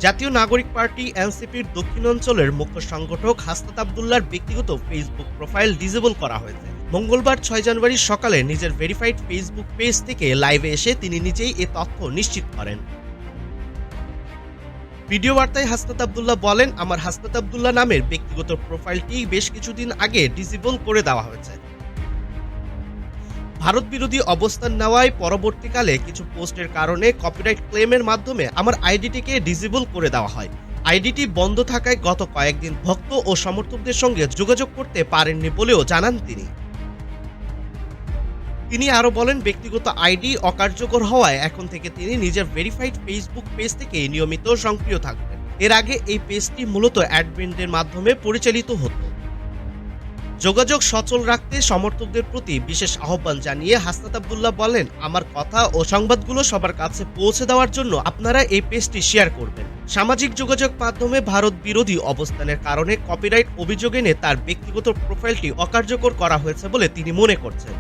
জাতীয় নাগরিক পার্টি এনসিপির দক্ষিণাঞ্চলের মুখ্য সংগঠক হাসনাত আবদুল্লাহর ব্যক্তিগত ফেসবুক প্রোফাইল ডিসেবল করা হয়েছে। মঙ্গলবার ৬ জানুয়ারি সকালে নিজের ভেরিফাইড ফেসবুক পেজ থেকে লাইভে এসে তিনি নিজেই এ তথ্য নিশ্চিত করেন। ভিডিও বার্তায় হাসনাত আবদুল্লাহ বলেন, আমার হাসনাত আবদুল্লাহ নামের ব্যক্তিগত প্রোফাইলটি বেশ কিছুদিন আগে ডিসেবল করে দেওয়া হয়েছে। ভারত বিরোধী অবস্থান নেওয়ায় পরবর্তীকালে কিছু পোস্টের কারণে কপিরাইট ক্লেমের মাধ্যমে আমার আইডিটিকে ডিসেবল করে দেওয়া হয়। আইডিটি বন্ধ থাকায় গত কয়েকদিন ভক্ত ও সমর্থকদের সঙ্গে যোগাযোগ করতে পারেননি বলেও জানান তিনি। তিনি আরও বলেন, ব্যক্তিগত আইডি অকার্যকর হওয়ায় এখন থেকে তিনি নিজের ভেরিফাইড ফেসবুক পেজ থেকে নিয়মিত সক্রিয় থাকবেন। এর আগে এই পেজটি মূলত অ্যাডমিনদের মাধ্যমে পরিচালিত হতো। যোগাযোগ সচল রাখতে সমর্থকদের প্রতি বিশেষ আহ্বান জানিয়ে হাসনাত আবদুল্লাহ বলেন, আমার কথা ও সংবাদগুলো সবার কাছে পৌঁছে দেওয়ার জন্য আপনারা এই পেজটি শেয়ার করবেন। সামাজিক যোগাযোগ মাধ্যমে ভারত বিরোধী অবস্থানের কারণে কপিরাইট অভিযোগ এনে তার ব্যক্তিগত প্রোফাইলটি অকার্যকর করা হয়েছে বলে তিনি মনে করছেন।